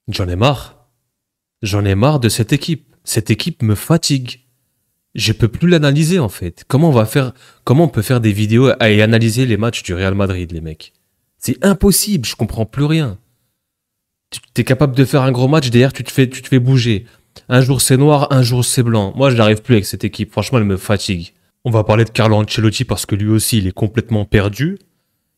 J'en ai marre. J'en ai marre de cette équipe. Cette équipe me fatigue. Je peux plus l'analyser en fait. Comment on peut faire des vidéos et analyser les matchs du Real Madrid, les mecs? C'est impossible, je comprends plus rien. Tu es capable de faire un gros match, derrière tu te fais bouger. Un jour c'est noir, un jour c'est blanc. Moi je n'arrive plus avec cette équipe, franchement elle me fatigue. On va parler de Carlo Ancelotti parce que lui aussi il est complètement perdu.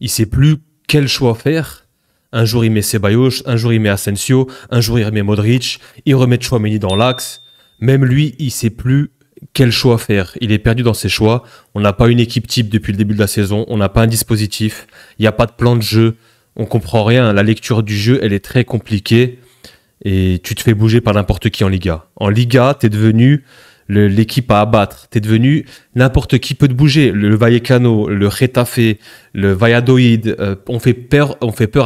Il sait plus quel choix faire. Un jour il met Ceballos, un jour il met Asensio, un jour il met Modric, il remet Tchouaméni dans l'axe. Même lui, il sait plus quel choix faire. Il est perdu dans ses choix. On n'a pas une équipe type depuis le début de la saison. On n'a pas un dispositif. Il n'y a pas de plan de jeu. On comprend rien. La lecture du jeu, elle est très compliquée. Et tu te fais bouger par n'importe qui en Liga. En Liga, t'es devenu l'équipe à abattre. T'es devenu n'importe qui peut te bouger. Le Vallecano, le Getafe, le Valladolid. On fait peur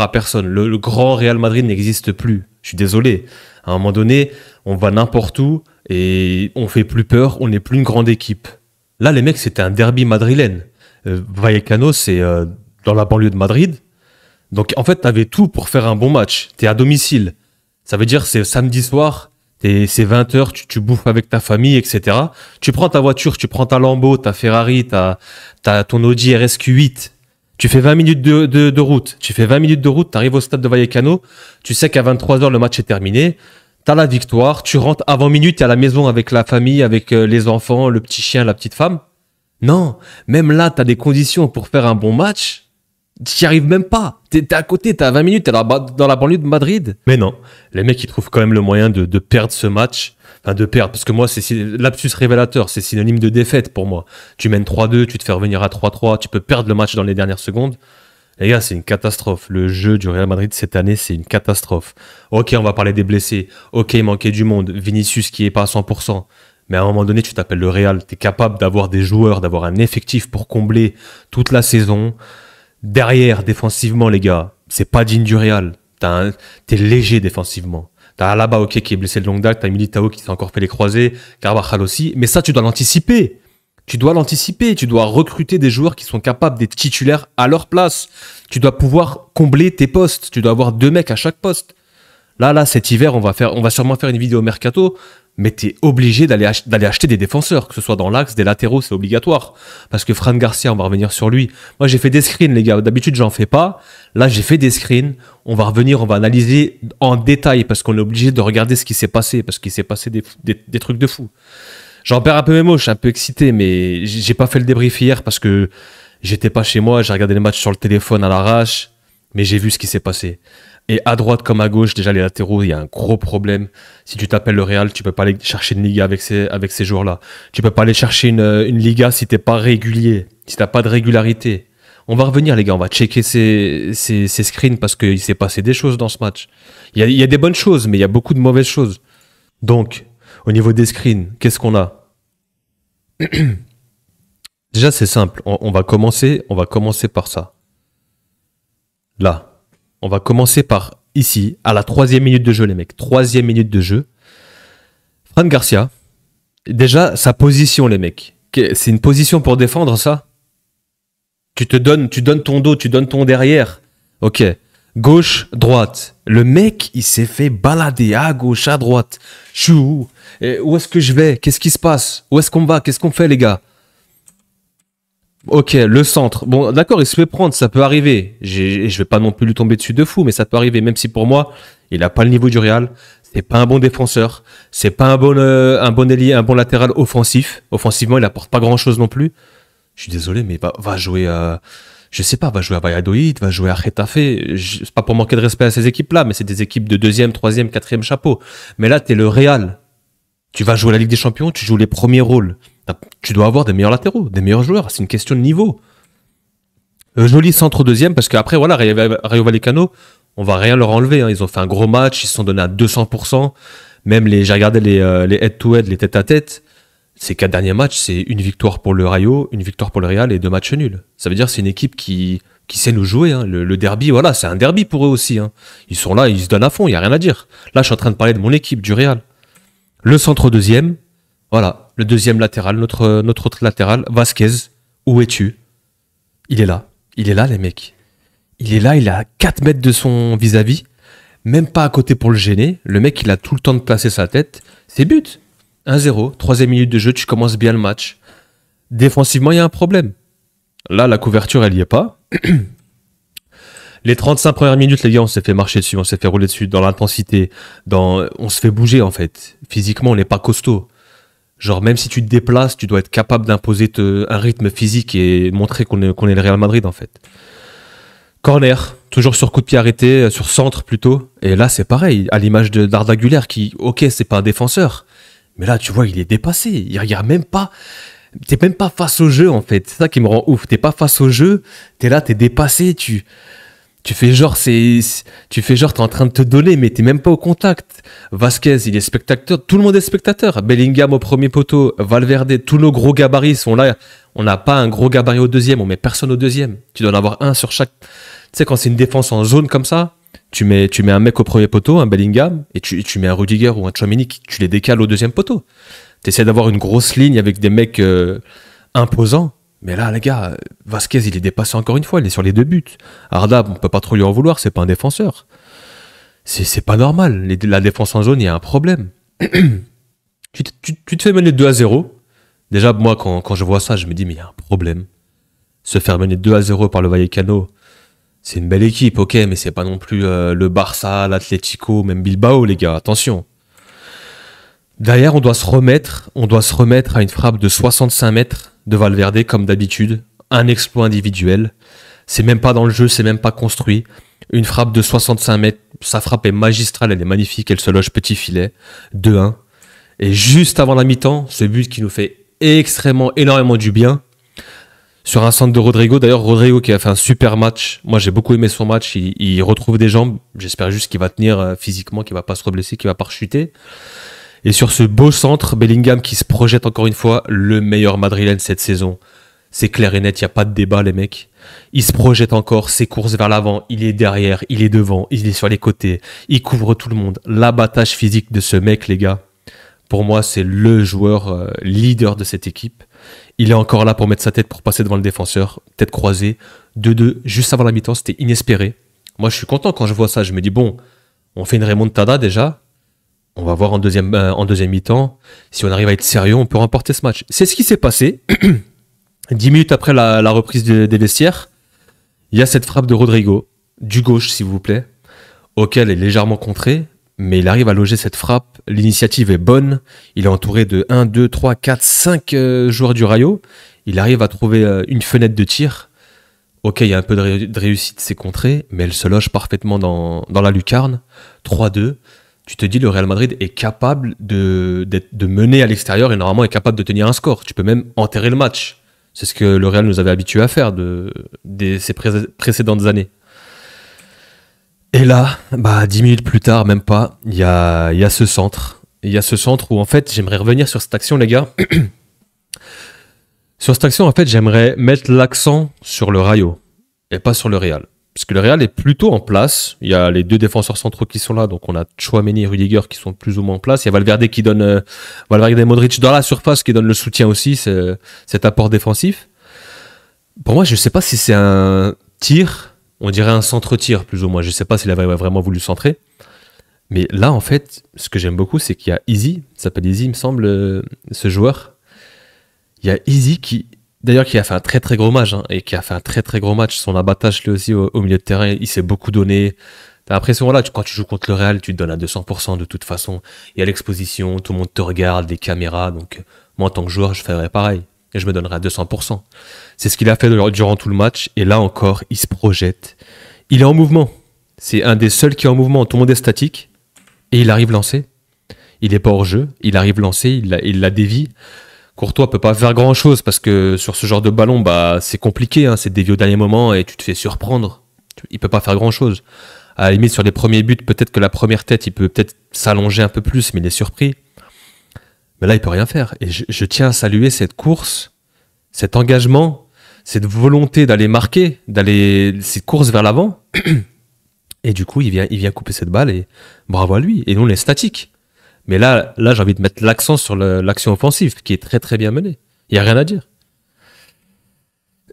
à personne. Le grand Real Madrid n'existe plus. Je suis désolé. À un moment donné, on va n'importe où et on fait plus peur. On n'est plus une grande équipe. Là, les mecs, c'était un derby madrilène. Vallecano, c'est dans la banlieue de Madrid. Donc, en fait, t'avais tout pour faire un bon match. T'es à domicile. Ça veut dire c'est samedi soir, c'est 20h, tu bouffes avec ta famille, etc. Tu prends ta voiture, tu prends ta Lambo, ta Ferrari, t'as ton Audi RSQ8. Tu fais 20 minutes de route. Tu fais 20 minutes de route, tu arrives au stade de Vallecano. Tu sais qu'à 23h, le match est terminé. Tu as la victoire. Tu rentres avant minuit, tu es à la maison avec la famille, avec les enfants, le petit chien, la petite femme. Non, même là, tu as des conditions pour faire un bon match. Tu n'y arrives même pas. T'es à côté, t'es à 20 minutes, t'es dans la banlieue de Madrid. Mais non, les mecs, ils trouvent quand même le moyen de perdre ce match. Enfin, de perdre, parce que moi, c'est lapsus révélateur, c'est synonyme de défaite pour moi. Tu mènes 3-2, tu te fais revenir à 3-3, tu peux perdre le match dans les dernières secondes. Les gars, c'est une catastrophe. Le jeu du Real Madrid cette année, c'est une catastrophe. Ok, on va parler des blessés. Ok, il manquait du monde. Vinicius qui est pas à 100%. Mais à un moment donné, tu t'appelles le Real. T'es capable d'avoir des joueurs, d'avoir un effectif pour combler toute la saison. Derrière, défensivement, les gars, c'est pas digne du Real. T'es léger défensivement. T'as Alaba, ok, qui est blessé de longue date. T'as Militao qui s'est encore fait les croisés. Carvajal aussi. Mais ça, tu dois l'anticiper. Tu dois l'anticiper. Tu dois recruter des joueurs qui sont capables d'être titulaires à leur place. Tu dois pouvoir combler tes postes. Tu dois avoir 2 mecs à chaque poste. Là, cet hiver, on va sûrement faire une vidéo mercato. Mais t'es obligé d'aller acheter des défenseurs, que ce soit dans l'axe, des latéraux, c'est obligatoire. Parce que Fran Garcia, on va revenir sur lui. Moi, j'ai fait des screens, les gars. D'habitude, j'en fais pas. Là, j'ai fait des screens. On va revenir, on va analyser en détail parce qu'on est obligé de regarder ce qui s'est passé, parce qu'il s'est passé des trucs de fou. J'en perds un peu mes mots, je suis un peu excité, mais j'ai pas fait le débrief hier parce que j'étais pas chez moi. J'ai regardé les matchs sur le téléphone à l'arrache, mais j'ai vu ce qui s'est passé. Et à droite comme à gauche, déjà les latéraux, il y a un gros problème. Si tu t'appelles le Real, tu peux pas aller chercher une Liga avec ces joueurs-là. Tu peux pas aller chercher une Liga si t'es pas régulier, si t'as pas de régularité. On va revenir, les gars, on va checker ces screens parce qu'il s'est passé des choses dans ce match. Il y a des bonnes choses, mais il y a beaucoup de mauvaises choses. Donc, au niveau des screens, qu'est-ce qu'on a? Déjà, c'est simple. On va commencer par ça. Là. On va commencer par ici, à la 3e minute de jeu, les mecs. 3e minute de jeu. Fran Garcia. Déjà, sa position, les mecs. C'est une position pour défendre, ça? Tu donnes ton dos, tu donnes ton derrière. Ok. Gauche, droite. Le mec, il s'est fait balader à gauche, à droite. Chou. Où est-ce que je vais? Qu'est-ce qui se passe? Où est-ce qu'on va? Qu'est-ce qu'on fait, les gars? Ok, le centre. Bon, d'accord, il se fait prendre, ça peut arriver. Je vais pas non plus lui tomber dessus de fou, mais ça peut arriver. Même si pour moi, il a pas le niveau du Real. C'est pas un bon défenseur. C'est pas un bon ailier, un bon latéral offensif. Offensivement, il apporte pas grand-chose non plus. Je suis désolé, mais va jouer à, je sais pas, va jouer à Valladolid, va jouer à Getafe. C'est pas pour manquer de respect à ces équipes-là, mais c'est des équipes de 2e, 3e, 4e chapeau. Mais là, t'es le Real. Tu vas jouer la Ligue des Champions, tu joues les premiers rôles. Tu dois avoir des meilleurs latéraux, des meilleurs joueurs. C'est une question de niveau. Joli centre 2e, parce qu'après, voilà, Rayo Vallecano, on va rien leur enlever. Hein. Ils ont fait un gros match, ils se sont donnés à 200%. Même j'ai regardé les head-to-head, les tête-à-tête. Ces 4 derniers matchs, c'est une victoire pour le Rayo, une victoire pour le Real et 2 matchs nuls. Ça veut dire que c'est une équipe qui sait nous jouer. Hein. Le derby, voilà, c'est un derby pour eux aussi. Hein. Ils sont là, ils se donnent à fond, il n'y a rien à dire. Là, je suis en train de parler de mon équipe, du Real. Le centre 2e, voilà, le 2e latéral, notre autre latéral, Vasquez, où es-tu? Il est là, les mecs. Il est là, il est à 4 mètres de son vis-à-vis. même pas à côté pour le gêner. Le mec, il a tout le temps de placer sa tête. C'est but. 1-0, troisième minute de jeu, tu commences bien le match. Défensivement, il y a un problème. Là, la couverture, elle y est pas. Les 35 premières minutes, les gars, on s'est fait marcher dessus, on s'est fait rouler dessus dans l'intensité, on se fait bouger en fait. Physiquement, on n'est pas costaud. Genre, même si tu te déplaces, tu dois être capable d'imposer un rythme physique et montrer qu'on est le Real Madrid en fait. Corner, toujours sur coup de pied arrêté, sur centre plutôt. Et là, c'est pareil, à l'image d'Arda Güler qui, ok, c'est pas un défenseur, mais là, tu vois, il est dépassé. Il regarde même pas. T'es même pas face au jeu en fait. C'est ça qui me rend ouf. T'es pas face au jeu. T'es là, t'es dépassé. Tu fais genre, tu fais genre, t'es en train de te donner, mais t'es même pas au contact. Vasquez, il est spectateur. Tout le monde est spectateur. Bellingham au premier poteau. Valverde, tous nos gros gabarits sont là. On n'a pas un gros gabarit au deuxième. On met personne au deuxième. Tu dois en avoir un sur chaque. Tu sais, quand c'est une défense en zone comme ça, tu mets un mec au premier poteau, un Bellingham, et tu mets un Rudiger ou un Tchouaméni, tu les décales au deuxième poteau. T'essaies d'avoir une grosse ligne avec des mecs imposants. Mais là, les gars, Vasquez, il est dépassé encore une fois. Il est sur les 2 buts. Arda, on peut pas trop lui en vouloir. C'est pas un défenseur. C'est pas normal. La défense en zone, il y a un problème. Tu te fais mener 2-0. Déjà, moi, quand je vois ça, je me dis, mais il y a un problème. Se faire mener 2-0 par le Vallecano, c'est une belle équipe, ok, mais c'est pas non plus le Barça, l'Atlético, même Bilbao, les gars. Attention. Derrière, on doit se remettre à une frappe de 65 mètres de Valverde, comme d'habitude. Un exploit individuel. C'est même pas dans le jeu, c'est même pas construit. Une frappe de 65 mètres, sa frappe est magistrale, elle est magnifique, elle se loge petit filet. 2-1. Et juste avant la mi-temps, ce but qui nous fait énormément du bien. Sur un centre de Rodrigo, d'ailleurs Rodrigo qui a fait un super match. Moi j'ai beaucoup aimé son match, il retrouve des jambes. J'espère juste qu'il va tenir physiquement, qu'il va pas se reblesser, qu'il va pas rechuter. Et sur ce beau centre, Bellingham qui se projette encore une fois, le meilleur madrilène cette saison. C'est clair et net, il n'y a pas de débat les mecs. Il se projette encore, ses courses vers l'avant, il est derrière, il est devant, il est sur les côtés, il couvre tout le monde. L'abattage physique de ce mec les gars, pour moi c'est le joueur leader de cette équipe. Il est encore là pour mettre sa tête pour passer devant le défenseur, tête croisée, 2-2, juste avant la mi-temps, c'était inespéré. Moi je suis content quand je vois ça, je me dis bon, on fait une remontada déjà. On va voir en deuxième mi-temps. Si on arrive à être sérieux, on peut remporter ce match. C'est ce qui s'est passé. 10 minutes après la reprise des vestiaires, il y a cette frappe de Rodrigo, du gauche s'il vous plaît, auquel est légèrement contré, mais il arrive à loger cette frappe. L'initiative est bonne. Il est entouré de 1, 2, 3, 4, 5 joueurs du Rayo. Il arrive à trouver une fenêtre de tir. Ok, il y a un peu de réussite, c'est contré, mais elle se loge parfaitement dans la lucarne. 3-2. Tu te dis le Real Madrid est capable de mener à l'extérieur et normalement est capable de tenir un score. Tu peux même enterrer le match. C'est ce que le Real nous avait habitués à faire ces précédentes années. Et là, 10 minutes plus tard, même pas, il y a ce centre. Il y a ce centre où en fait, j'aimerais revenir sur cette action, les gars. Sur cette action, en fait, j'aimerais mettre l'accent sur le Rayo et pas sur le Real. Parce que le Real est plutôt en place. Il y a les 2 défenseurs centraux qui sont là. Donc on a Tchouaméni et Rudiger qui sont plus ou moins en place. Il y a Valverde qui donne Valverde et Modric dans la surface qui donne le soutien aussi, cet apport défensif. Pour moi, je ne sais pas si c'est un tir. On dirait un centre-tir plus ou moins. Je ne sais pas s'il avait vraiment voulu centrer. Mais là, en fait, ce que j'aime beaucoup, c'est qu'il y a Easy. Il s'appelle Easy, il me semble, ce joueur. Il y a Easy qui a fait un très très gros match, et qui a fait un très très gros match. Son abattage lui aussi au milieu de terrain, il s'est beaucoup donné. T'as l'impression, voilà, quand tu joues contre le Real, tu te donnes à 200% de toute façon. Il y a l'exposition, tout le monde te regarde, les caméras. Donc moi en tant que joueur, je ferais pareil. Et je me donnerais à 200%. C'est ce qu'il a fait durant tout le match. Et là encore, il se projette. Il est en mouvement. C'est un des seuls qui est en mouvement. Tout le monde est statique. Et il arrive lancé. Il n'est pas hors jeu. Il arrive lancé. Il la dévie. Courtois peut pas faire grand chose parce que sur ce genre de ballon, c'est compliqué, c'est dévié au dernier moment et tu te fais surprendre. Il peut pas faire grand chose. À la limite, sur les premiers buts, peut-être que la première tête, il peut peut-être s'allonger un peu plus, mais il est surpris. Mais là, il peut rien faire. Et je tiens à saluer cette course, cet engagement, cette volonté d'aller marquer, cette course vers l'avant. Et du coup, il vient couper cette balle et bravo à lui. Et nous, on est statique. Mais là, j'ai envie de mettre l'accent sur l'action offensive, qui est très très bien menée. Il n'y a rien à dire.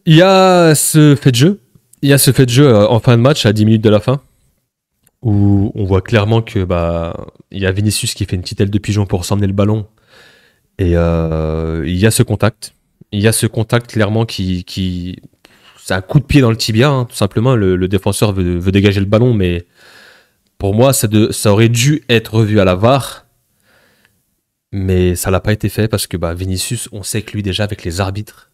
Il y a ce fait de jeu. En fin de match, à 10 minutes de la fin. où on voit clairement que bah il y a Vinicius qui fait une petite aile de pigeon pour s'emmener le ballon et il y a ce contact. Il y a ce contact clairement qui c'est un coup de pied dans le tibia, hein, tout simplement. Le défenseur veut dégager le ballon, mais pour moi, ça aurait dû être revu à la VAR, mais ça l'a pas été fait parce que bah, Vinicius, on sait que lui déjà avec les arbitres,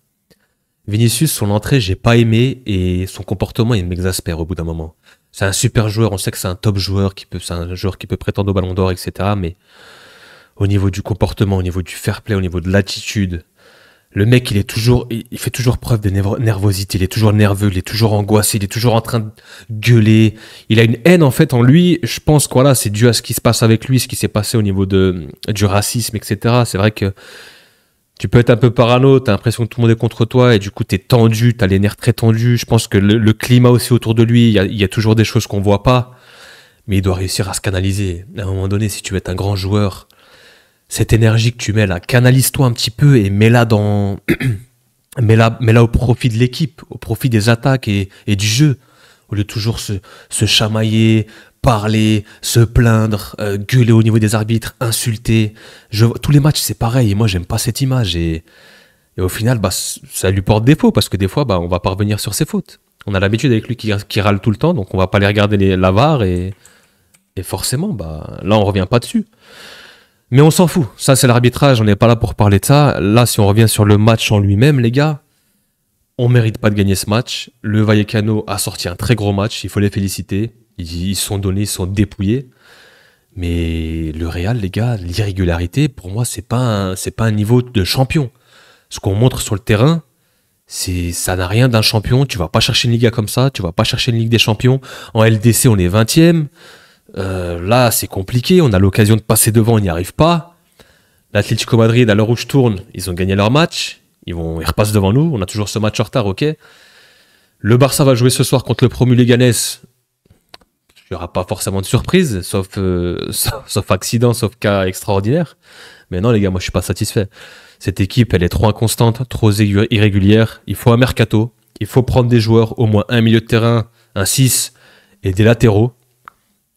Vinicius, son entrée, j'ai pas aimé et son comportement, il m'exaspère au bout d'un moment. C'est un super joueur, on sait que c'est un top joueur, c'est un joueur qui peut prétendre au Ballon d'Or, etc. Mais au niveau du comportement, au niveau du fair play, au niveau de l'attitude, le mec, il fait toujours preuve de nervosité, il est toujours nerveux, il est toujours angoissé, il est toujours en train de gueuler. Il a une haine, en fait, en lui. Je pense que voilà, c'est dû à ce qui se passe avec lui, ce qui s'est passé au niveau du racisme, etc. C'est vrai que tu peux être un peu parano, t'as l'impression que tout le monde est contre toi et du coup t'es tendu, t'as les nerfs très tendus. Je pense que le climat aussi autour de lui, il y a toujours des choses qu'on voit pas, mais il doit réussir à se canaliser. À un moment donné, si tu veux être un grand joueur, cette énergie que tu mets là, canalise-toi un petit peu et mets-la mets-la au profit de l'équipe, au profit des attaques et du jeu. Au lieu de toujours se chamailler, parler, se plaindre, gueuler au niveau des arbitres, insulter. Tous les matchs, c'est pareil. Et moi, j'aime pas cette image. Et au final, bah, ça lui porte défaut parce que des fois, bah, on va pas revenir sur ses fautes. On a l'habitude avec lui qui râle tout le temps, donc on va pas aller regarder la VAR et forcément, bah, là, on revient pas dessus. Mais on s'en fout. Ça, c'est l'arbitrage. On n'est pas là pour parler de ça. Là, si on revient sur le match en lui-même, les gars, on mérite pas de gagner ce match. Le Vallecano a sorti un très gros match. Il faut les féliciter. Ils se sont donnés, ils se sont dépouillés. Mais le Real, les gars, l'irrégularité, pour moi, c'est pas un niveau de champion. Ce qu'on montre sur le terrain, ça n'a rien d'un champion. Tu vas pas chercher une Liga comme ça. Tu vas pas chercher une Ligue des Champions. En LDC, on est 20e. Là, c'est compliqué. On a l'occasion de passer devant, on n'y arrive pas. L'Atlético Madrid, à l'heure où je tourne, ils ont gagné leur match. Ils repassent devant nous. On a toujours ce match en retard, ok. Le Barça va jouer ce soir contre le promu Leganés. Il n'y aura pas forcément de surprise, sauf accident, sauf cas extraordinaire. Mais non, les gars, moi, je suis pas satisfait. Cette équipe, elle est trop inconstante, trop irrégulière. Il faut un mercato. Il faut prendre des joueurs, au moins un milieu de terrain, un 6 et des latéraux.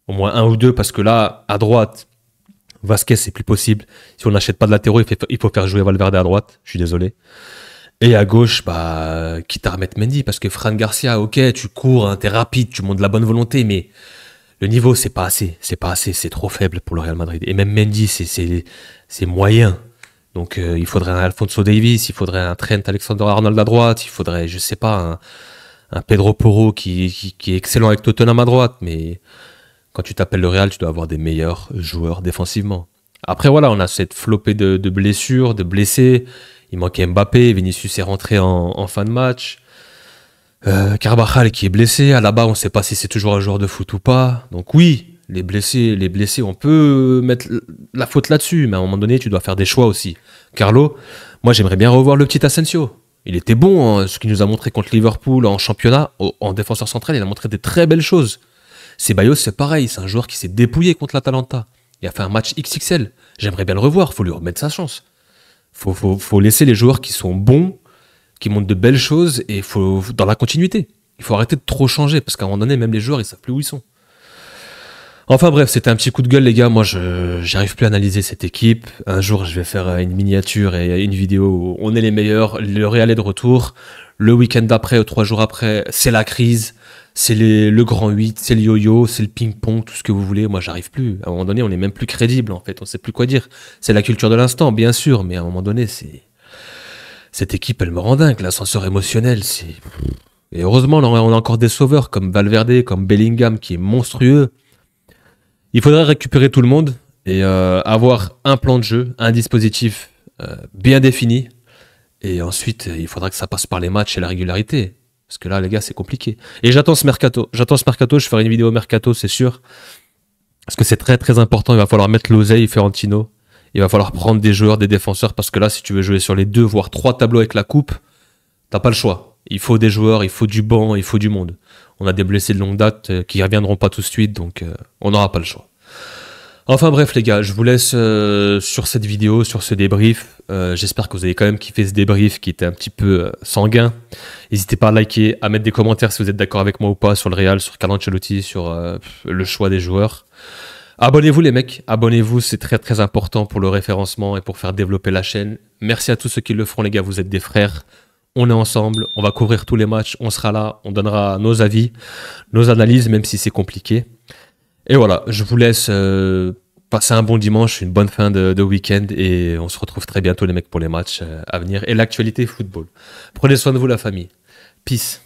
Au moins un ou deux, parce que là, à droite, Vasquez, c'est plus possible. Si on n'achète pas de latéraux, il faut faire jouer Valverde à droite. Je suis désolé. Et à gauche, bah, quitte à remettre Mendy, parce que Fran Garcia, ok, tu cours, hein, t'es rapide, tu montres de la bonne volonté, mais le niveau, c'est pas assez. C'est pas assez, c'est trop faible pour le Real Madrid. Et même Mendy, c'est moyen. Donc, il faudrait un Alphonso Davies, il faudrait un Trent Alexander-Arnold à droite, il faudrait, je sais pas, un Pedro Porro qui est excellent avec Tottenham à droite, mais quand tu t'appelles le Real, tu dois avoir des meilleurs joueurs défensivement. Après, voilà, on a cette flopée de blessures, de blessés. Il manquait Mbappé, Vinicius est rentré en fin de match. Carvajal qui est blessé. Alaba, on ne sait pas si c'est toujours un joueur de foot ou pas. Donc oui, les blessés, on peut mettre la faute là-dessus, mais à un moment donné, tu dois faire des choix aussi. Carlo, moi j'aimerais bien revoir le petit Asensio. Il était bon, hein, ce qu'il nous a montré contre Liverpool en championnat, en défenseur central, il a montré des très belles choses. Ceballos, c'est pareil, c'est un joueur qui s'est dépouillé contre l'Atalanta. Il a fait un match XXL. J'aimerais bien le revoir, faut lui remettre sa chance. Faut laisser les joueurs qui sont bons, qui montrent de belles choses, et faut dans la continuité. Il faut arrêter de trop changer, parce qu'à un moment donné, même les joueurs, ils savent plus où ils sont. Enfin bref, c'était un petit coup de gueule, les gars. Moi, j'arrive plus à analyser cette équipe. Un jour, je vais faire une miniature et une vidéo où on est les meilleurs. Le Real est de retour. Le week-end d'après, ou 3 jours après, c'est la crise. C'est le grand 8, c'est le yo-yo, c'est le ping-pong, tout ce que vous voulez. Moi, j'arrive plus. À un moment donné, on est même plus crédible, en fait. On sait plus quoi dire. C'est la culture de l'instant, bien sûr, mais à un moment donné, cette équipe, elle me rend dingue. L'ascenseur émotionnel, et heureusement, on a encore des sauveurs comme Valverde, comme Bellingham, qui est monstrueux. Il faudrait récupérer tout le monde et avoir un plan de jeu, un dispositif bien défini. Et ensuite, il faudra que ça passe par les matchs et la régularité. Parce que là, les gars, c'est compliqué. Et j'attends ce mercato. Je ferai une vidéo mercato, c'est sûr. Parce que c'est très très important. Il va falloir mettre l'oseille, Fiorentino. Il va falloir prendre des joueurs, des défenseurs. Parce que là, si tu veux jouer sur les 2, voire 3 tableaux avec la coupe, t'as pas le choix. Il faut des joueurs, il faut du banc, il faut du monde. On a des blessés de longue date qui ne reviendront pas tout de suite. Donc, on n'aura pas le choix. Enfin bref les gars, je vous laisse sur cette vidéo, sur ce débrief. J'espère que vous avez quand même kiffé ce débrief qui était un petit peu sanguin. N'hésitez pas à liker, à mettre des commentaires si vous êtes d'accord avec moi ou pas sur le Real, sur Carlo Ancelotti, sur le choix des joueurs. Abonnez-vous les mecs, abonnez-vous, c'est très très important pour le référencement et pour faire développer la chaîne. Merci à tous ceux qui le feront les gars, vous êtes des frères. On est ensemble, on va couvrir tous les matchs, on sera là, on donnera nos avis, nos analyses, même si c'est compliqué. Et voilà, je vous laisse passer un bon dimanche, une bonne fin de week-end et on se retrouve très bientôt les mecs pour les matchs à venir et l'actualité football. Prenez soin de vous la famille. Peace.